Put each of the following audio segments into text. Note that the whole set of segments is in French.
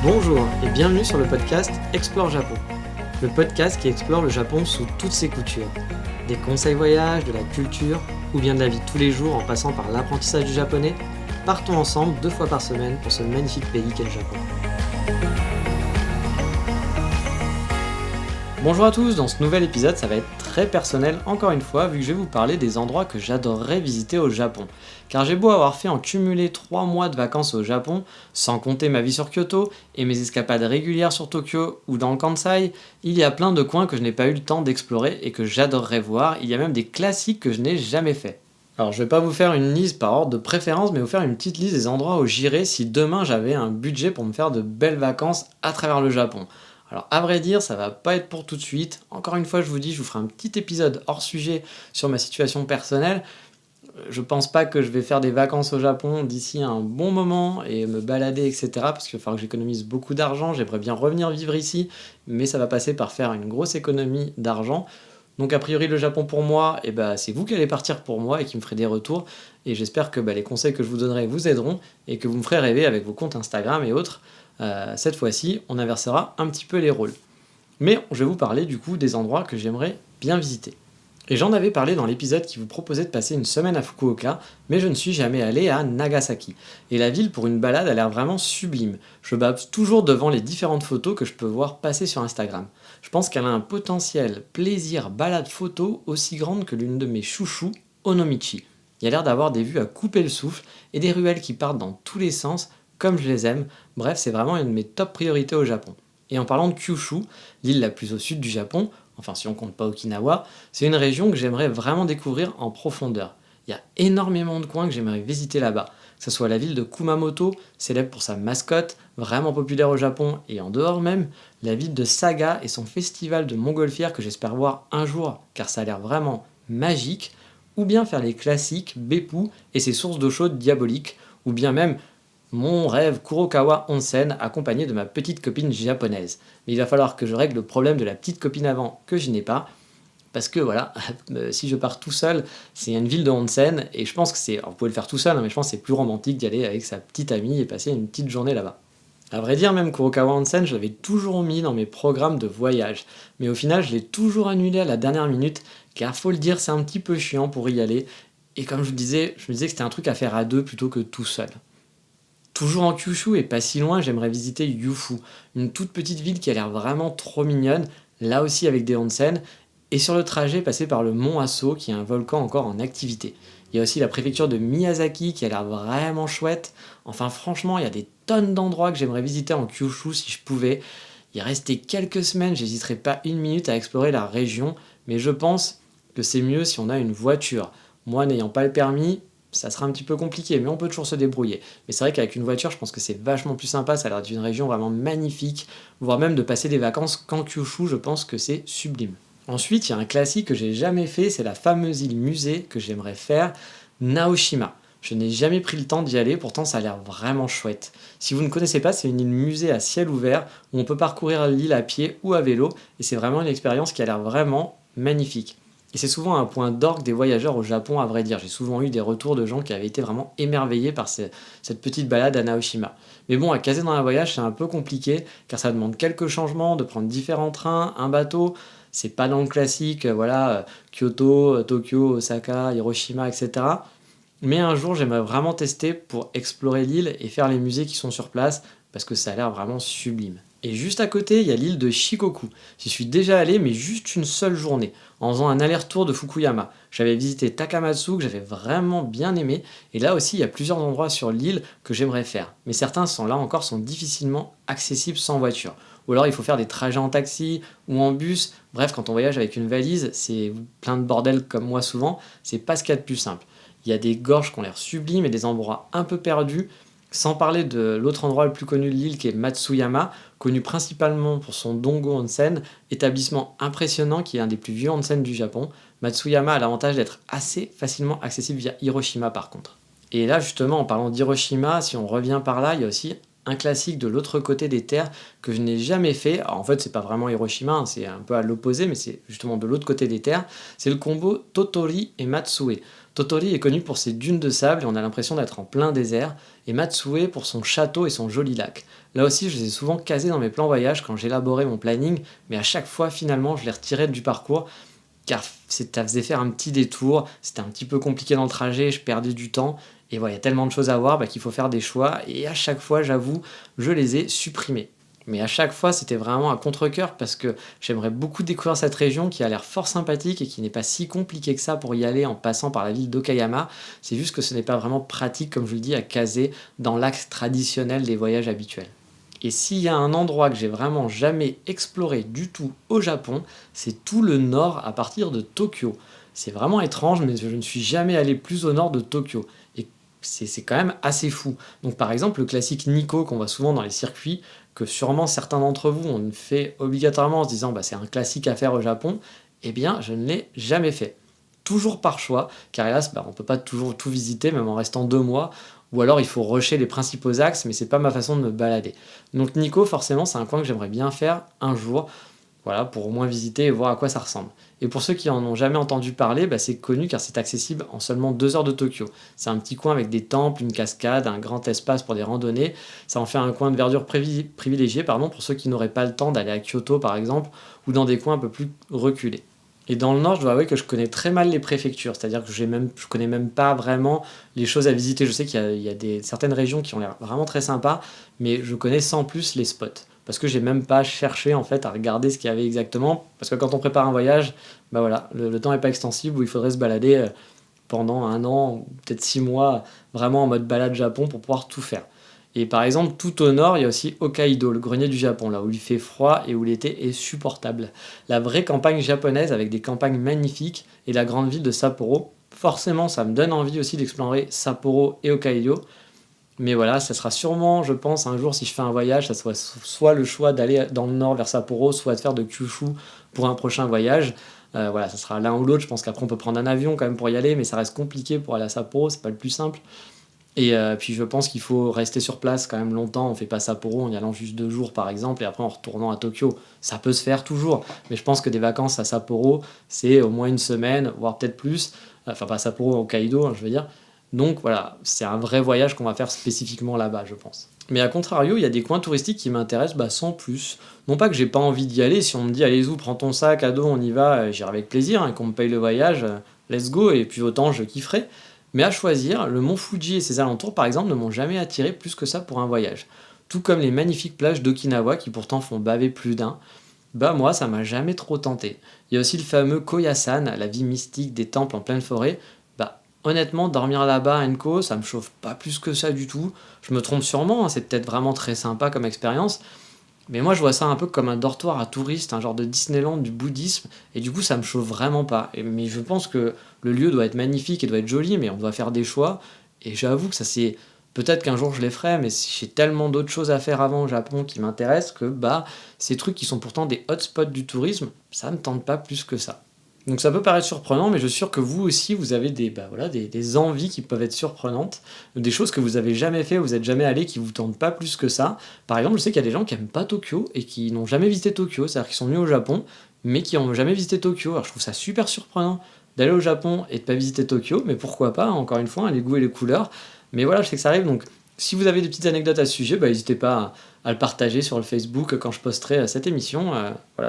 Bonjour et bienvenue sur le podcast Explore Japon, le podcast qui explore le Japon sous toutes ses coutures. Des conseils voyages, de la culture ou bien de la vie de tous les jours en passant par l'apprentissage du japonais, partons ensemble 2 fois par semaine pour ce magnifique pays qu'est le Japon. Bonjour à tous, dans ce nouvel épisode ça va être très personnel encore une fois vu que je vais vous parler des endroits que j'adorerais visiter au Japon. Car j'ai beau avoir fait en cumulé 3 mois de vacances au Japon, sans compter ma vie sur Kyoto et mes escapades régulières sur Tokyo ou dans le Kansai, il y a plein de coins que je n'ai pas eu le temps d'explorer et que j'adorerais voir, il y a même des classiques que je n'ai jamais fait. Alors je vais pas vous faire une liste par ordre de préférence, mais vous faire une petite liste des endroits où j'irais si demain j'avais un budget pour me faire de belles vacances à travers le Japon. Alors à vrai dire, ça va pas être pour tout de suite. Encore une fois, je vous dis, je vous ferai un petit épisode hors sujet sur ma situation personnelle. Je pense pas que je vais faire des vacances au Japon d'ici un bon moment et me balader, etc. Parce qu'il va falloir que j'économise beaucoup d'argent. J'aimerais bien revenir vivre ici, mais ça va passer par faire une grosse économie d'argent. Donc a priori le Japon pour moi, c'est vous qui allez partir pour moi et qui me ferez des retours. Et j'espère que les conseils que je vous donnerai vous aideront et que vous me ferez rêver avec vos comptes Instagram et autres. Cette fois-ci, on inversera un petit peu les rôles. Mais je vais vous parler du coup des endroits que j'aimerais bien visiter. Et j'en avais parlé dans l'épisode qui vous proposait de passer une semaine à Fukuoka, mais je ne suis jamais allé à Nagasaki. Et la ville pour une balade a l'air vraiment sublime. Je bave toujours devant les différentes photos que je peux voir passer sur Instagram. Je pense qu'elle a un potentiel plaisir balade photo aussi grande que l'une de mes chouchous, Onomichi. Il y a l'air d'avoir des vues à couper le souffle et des ruelles qui partent dans tous les sens, comme je les aime. Bref, c'est vraiment une de mes top priorités au Japon. Et en parlant de Kyushu, l'île la plus au sud du Japon, enfin si on compte pas Okinawa, c'est une région que j'aimerais vraiment découvrir en profondeur. Il y a énormément de coins que j'aimerais visiter là-bas, que ce soit la ville de Kumamoto, célèbre pour sa mascotte, vraiment populaire au Japon et en dehors même, la ville de Saga et son festival de montgolfière que j'espère voir un jour, car ça a l'air vraiment magique, ou bien faire les classiques Beppu et ses sources d'eau chaude diaboliques, ou bien même mon rêve Kurokawa Onsen accompagné de ma petite copine japonaise. Mais il va falloir que je règle le problème de la petite copine avant que je n'ai pas. Parce que voilà, si je pars tout seul, c'est une ville de onsen et je pense que c'est. Alors vous pouvez le faire tout seul, mais je pense que c'est plus romantique d'y aller avec sa petite amie et passer une petite journée là-bas. À vrai dire, même Kurokawa Onsen, je l'avais toujours mis dans mes programmes de voyage. Mais au final, je l'ai toujours annulé à la dernière minute, car faut le dire, c'est un petit peu chiant pour y aller. Et comme je me disais que c'était un truc à faire à deux plutôt que tout seul. Toujours en Kyushu et pas si loin, j'aimerais visiter Yufu, une toute petite ville qui a l'air vraiment trop mignonne, là aussi avec des onsen, et sur le trajet passer par le mont Aso qui est un volcan encore en activité. Il y a aussi la préfecture de Miyazaki qui a l'air vraiment chouette. Enfin franchement, il y a des tonnes d'endroits que j'aimerais visiter en Kyushu si je pouvais. Y rester quelques semaines, j'hésiterais pas une minute à explorer la région, mais je pense que c'est mieux si on a une voiture. Moi n'ayant pas le permis, ça sera un petit peu compliqué, mais on peut toujours se débrouiller. Mais c'est vrai qu'avec une voiture, je pense que c'est vachement plus sympa, ça a l'air d'une région vraiment magnifique, voire même de passer des vacances qu'en Kyushu, je pense que c'est sublime. Ensuite, il y a un classique que j'ai jamais fait, c'est la fameuse île musée que j'aimerais faire, Naoshima. Je n'ai jamais pris le temps d'y aller, pourtant ça a l'air vraiment chouette. Si vous ne connaissez pas, c'est une île musée à ciel ouvert, où on peut parcourir l'île à pied ou à vélo, et c'est vraiment une expérience qui a l'air vraiment magnifique. Et c'est souvent un point d'orgue des voyageurs au Japon, à vrai dire. J'ai souvent eu des retours de gens qui avaient été vraiment émerveillés par cette petite balade à Naoshima. Mais bon, à caser dans un voyage, c'est un peu compliqué, car ça demande quelques changements, de prendre différents trains, un bateau. C'est pas dans le classique, Kyoto, Tokyo, Osaka, Hiroshima, etc. Mais un jour, j'aimerais vraiment tester pour explorer l'île et faire les musées qui sont sur place, parce que ça a l'air vraiment sublime. Et juste à côté, il y a l'île de Shikoku. J'y suis déjà allé, mais juste une seule journée, en faisant un aller-retour de Fukuyama. J'avais visité Takamatsu, que j'avais vraiment bien aimé, et là aussi, il y a plusieurs endroits sur l'île que j'aimerais faire. Mais certains sont difficilement accessibles sans voiture. Ou alors il faut faire des trajets en taxi ou en bus. Bref, quand on voyage avec une valise, c'est plein de bordel comme moi souvent, c'est pas ce qu'il y a de plus simple. Il y a des gorges qui ont l'air sublimes et des endroits un peu perdus, sans parler de l'autre endroit le plus connu de l'île qui est Matsuyama, connu principalement pour son Dongo Onsen, établissement impressionnant qui est un des plus vieux onsen du Japon. Matsuyama a l'avantage d'être assez facilement accessible via Hiroshima par contre. Et là justement en parlant d'Hiroshima, si on revient par là, il y a aussi un classique de l'autre côté des terres que je n'ai jamais fait. Alors, en fait, c'est pas vraiment Hiroshima, c'est un peu à l'opposé, mais c'est justement de l'autre côté des terres. C'est le combo Totori et Matsue. Tottori est connu pour ses dunes de sable et on a l'impression d'être en plein désert, et Matsue pour son château et son joli lac. Là aussi, je les ai souvent casés dans mes plans voyage quand j'élaborais mon planning, mais à chaque fois, finalement, je les retirais du parcours, car ça faisait faire un petit détour, c'était un petit peu compliqué dans le trajet, je perdais du temps, et voilà, il y a tellement de choses à voir qu'il faut faire des choix, et à chaque fois, j'avoue, je les ai supprimés. Mais à chaque fois, c'était vraiment à contre-cœur parce que j'aimerais beaucoup découvrir cette région qui a l'air fort sympathique et qui n'est pas si compliquée que ça pour y aller en passant par la ville d'Okayama. C'est juste que ce n'est pas vraiment pratique, comme je le dis, à caser dans l'axe traditionnel des voyages habituels. Et s'il y a un endroit que j'ai vraiment jamais exploré du tout au Japon, c'est tout le nord à partir de Tokyo. C'est vraiment étrange, mais je ne suis jamais allé plus au nord de Tokyo. Et c'est quand même assez fou. Donc par exemple, le classique Nikko qu'on voit souvent dans les circuits, que sûrement certains d'entre vous ont fait obligatoirement en se disant c'est un classique à faire au Japon, eh bien je ne l'ai jamais fait. Toujours par choix, car hélas on ne peut pas toujours tout visiter, même en restant 2 mois, ou alors il faut rusher les principaux axes, mais c'est pas ma façon de me balader. Donc Nikko, forcément, c'est un coin que j'aimerais bien faire un jour, voilà, pour au moins visiter et voir à quoi ça ressemble. Et pour ceux qui en ont jamais entendu parler, c'est connu car c'est accessible en seulement 2 heures de Tokyo. C'est un petit coin avec des temples, une cascade, un grand espace pour des randonnées. Ça en fait un coin de verdure privilégié pour ceux qui n'auraient pas le temps d'aller à Kyoto par exemple, ou dans des coins un peu plus reculés. Et dans le nord, je dois avouer que je connais très mal les préfectures, c'est-à-dire que je connais même pas vraiment les choses à visiter. Je sais qu'il y a certaines régions qui ont l'air vraiment très sympas, mais je connais sans plus les spots. Parce que j'ai même pas cherché en fait à regarder ce qu'il y avait exactement, parce que quand on prépare un voyage, le temps n'est pas extensible où il faudrait se balader pendant 1 an, ou peut-être 6 mois, vraiment en mode balade Japon pour pouvoir tout faire. Et par exemple, tout au nord, il y a aussi Hokkaido, le grenier du Japon, là où il fait froid et où l'été est supportable. La vraie campagne japonaise avec des campagnes magnifiques et la grande ville de Sapporo. Forcément, ça me donne envie aussi d'explorer Sapporo et Hokkaido. Mais voilà, ça sera sûrement, je pense, un jour, si je fais un voyage, ça soit le choix d'aller dans le nord vers Sapporo, soit de faire de Kyushu pour un prochain voyage. Voilà, ça sera l'un ou l'autre. Je pense qu'après, on peut prendre un avion quand même pour y aller, mais ça reste compliqué pour aller à Sapporo, c'est pas le plus simple. Et puis je pense qu'il faut rester sur place quand même longtemps. On fait pas Sapporo en y allant juste 2 jours par exemple, et après en retournant à Tokyo. Ça peut se faire toujours, mais je pense que des vacances à Sapporo, c'est au moins une semaine, voire peut-être plus. Enfin pas Sapporo, Hokkaido, je veux dire. Donc voilà, c'est un vrai voyage qu'on va faire spécifiquement là-bas, je pense. Mais à contrario, il y a des coins touristiques qui m'intéressent sans plus. Non pas que j'ai pas envie d'y aller, si on me dit allez où, prends ton sac à dos, on y va, j'irai avec plaisir, et qu'on me paye le voyage, let's go, et puis autant je kifferai. Mais à choisir, le mont Fuji et ses alentours par exemple ne m'ont jamais attiré plus que ça pour un voyage. Tout comme les magnifiques plages d'Okinawa qui pourtant font baver plus d'un, moi ça m'a jamais trop tenté. Il y a aussi le fameux Koyasan, la vie mystique des temples en pleine forêt. Honnêtement, dormir là-bas à Enko, ça me chauffe pas plus que ça du tout. Je me trompe sûrement, c'est peut-être vraiment très sympa comme expérience, mais moi je vois ça un peu comme un dortoir à touristes, un genre de Disneyland du bouddhisme, et du coup ça me chauffe vraiment pas. Mais je pense que le lieu doit être magnifique et doit être joli, mais on doit faire des choix, et j'avoue que ça c'est... Peut-être qu'un jour je les ferai, mais j'ai tellement d'autres choses à faire avant au Japon qui m'intéressent que ces trucs qui sont pourtant des hotspots du tourisme, ça me tente pas plus que ça. Donc ça peut paraître surprenant, mais je suis sûr que vous aussi, vous avez des envies qui peuvent être surprenantes, des choses que vous avez jamais fait, vous n'êtes jamais allé, qui vous tentent pas plus que ça. Par exemple, je sais qu'il y a des gens qui aiment pas Tokyo et qui n'ont jamais visité Tokyo, c'est-à-dire qu'ils sont venus au Japon, mais qui n'ont jamais visité Tokyo. Alors je trouve ça super surprenant d'aller au Japon et de pas visiter Tokyo, mais pourquoi pas, encore une fois, les goûts et les couleurs. Mais voilà, je sais que ça arrive, donc si vous avez des petites anecdotes à ce sujet, n'hésitez pas à le partager sur le Facebook quand je posterai cette émission,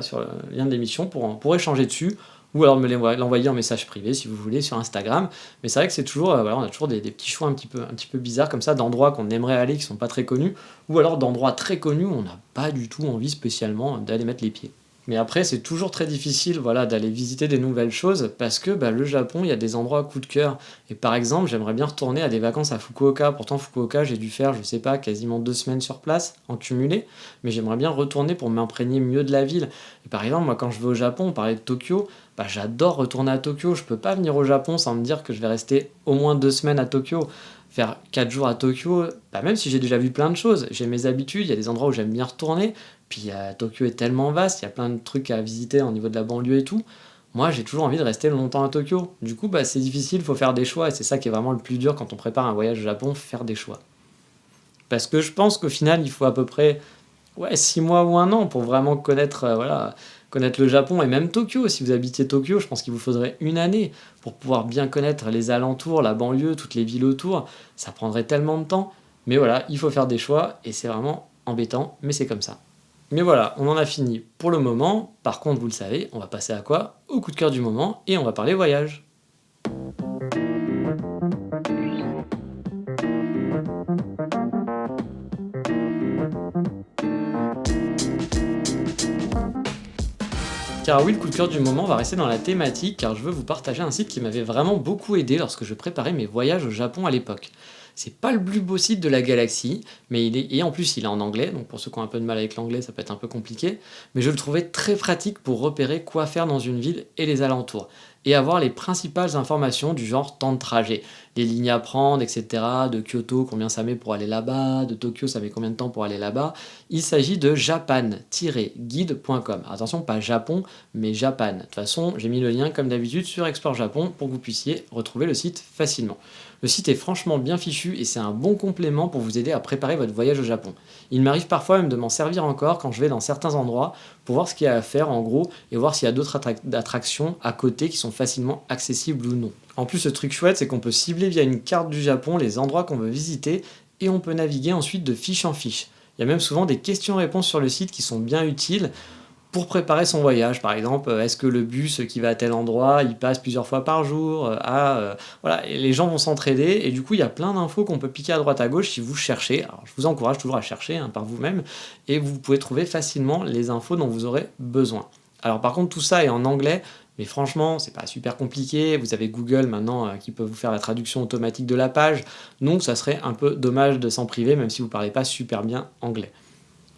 sur le lien de l'émission pour échanger dessus. Ou alors me l'envoyer en message privé si vous voulez sur Instagram. Mais c'est vrai que c'est toujours, on a toujours des petits choix un petit peu bizarres comme ça, d'endroits qu'on aimerait aller qui sont pas très connus, ou alors d'endroits très connus où on n'a pas du tout envie spécialement d'aller mettre les pieds. Mais après, c'est toujours très difficile d'aller visiter des nouvelles choses parce que le Japon, il y a des endroits coup de cœur. Et par exemple, j'aimerais bien retourner à des vacances à Fukuoka. Pourtant, Fukuoka, j'ai dû faire, je sais pas, quasiment 2 semaines sur place, en cumulé. Mais j'aimerais bien retourner pour m'imprégner mieux de la ville. Et par exemple, moi, quand je vais au Japon, on parlait de Tokyo, j'adore retourner à Tokyo. Je peux pas venir au Japon sans me dire que je vais rester au moins 2 semaines à Tokyo. Faire 4 jours à Tokyo, même si j'ai déjà vu plein de choses, j'ai mes habitudes, il y a des endroits où j'aime bien retourner. Puis Tokyo est tellement vaste, il y a plein de trucs à visiter au niveau de la banlieue et tout. Moi, j'ai toujours envie de rester longtemps à Tokyo. Du coup, c'est difficile, il faut faire des choix. Et c'est ça qui est vraiment le plus dur quand on prépare un voyage au Japon, faire des choix. Parce que je pense qu'au final, il faut à peu près ouais, 6 mois ou 1 an pour vraiment connaître, voilà, connaître le Japon et même Tokyo. Si vous habitiez Tokyo, je pense qu'il vous faudrait 1 année pour pouvoir bien connaître les alentours, la banlieue, toutes les villes autour. Ça prendrait tellement de temps. Mais voilà, il faut faire des choix et c'est vraiment embêtant, mais c'est comme ça. Mais voilà, on en a fini pour le moment. Par contre, vous le savez, on va passer à quoi? Au coup de cœur du moment et on va parler voyage. Car oui, le coup de cœur du moment va rester dans la thématique car je veux vous partager un site qui m'avait vraiment beaucoup aidé lorsque je préparais mes voyages au Japon à l'époque. C'est pas le plus beau site de la galaxie, mais et en plus il est en anglais, donc pour ceux qui ont un peu de mal avec l'anglais, ça peut être un peu compliqué, mais je le trouvais très pratique pour repérer quoi faire dans une ville et les alentours, et avoir les principales informations du genre temps de trajet, les lignes à prendre, etc. De Kyoto, combien ça met pour aller là-bas, de Tokyo, ça met combien de temps pour aller là-bas. Il s'agit de japan-guide.com. Attention, pas Japon, mais Japan. De toute façon, j'ai mis le lien comme d'habitude sur Explore Japon pour que vous puissiez retrouver le site facilement. Le site est franchement bien fichu et c'est un bon complément pour vous aider à préparer votre voyage au Japon. Il m'arrive parfois même de m'en servir encore quand je vais dans certains endroits pour voir ce qu'il y a à faire en gros et voir s'il y a d'autres attractions à côté qui sont facilement accessibles ou non. En plus, le truc chouette, c'est qu'on peut cibler via une carte du Japon les endroits qu'on veut visiter et on peut naviguer ensuite de fiche en fiche. Il y a même souvent des questions-réponses sur le site qui sont bien utiles pour préparer son voyage. Par exemple, est-ce que le bus qui va à tel endroit, il passe plusieurs fois par jour voilà, et les gens vont s'entraider et du coup, il y a plein d'infos qu'on peut piquer à droite à gauche si vous cherchez. Alors, je vous encourage toujours à chercher par vous-même et vous pouvez trouver facilement les infos dont vous aurez besoin. Alors par contre, tout ça est en anglais, mais franchement, c'est pas super compliqué. Vous avez Google maintenant qui peut vous faire la traduction automatique de la page, donc ça serait un peu dommage de s'en priver, même si vous parlez pas super bien anglais.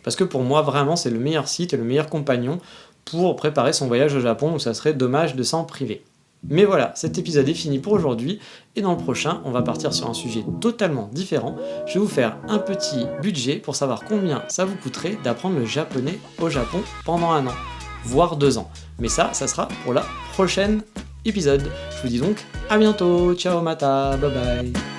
Parce que pour moi, vraiment, c'est le meilleur site et le meilleur compagnon pour préparer son voyage au Japon, donc ça serait dommage de s'en priver. Mais voilà, cet épisode est fini pour aujourd'hui, et dans le prochain, on va partir sur un sujet totalement différent. Je vais vous faire un petit budget pour savoir combien ça vous coûterait d'apprendre le japonais au Japon pendant 1 an, voire 2 ans. Mais ça sera pour la prochaine épisode. Je vous dis donc à bientôt, ciao mata, bye bye.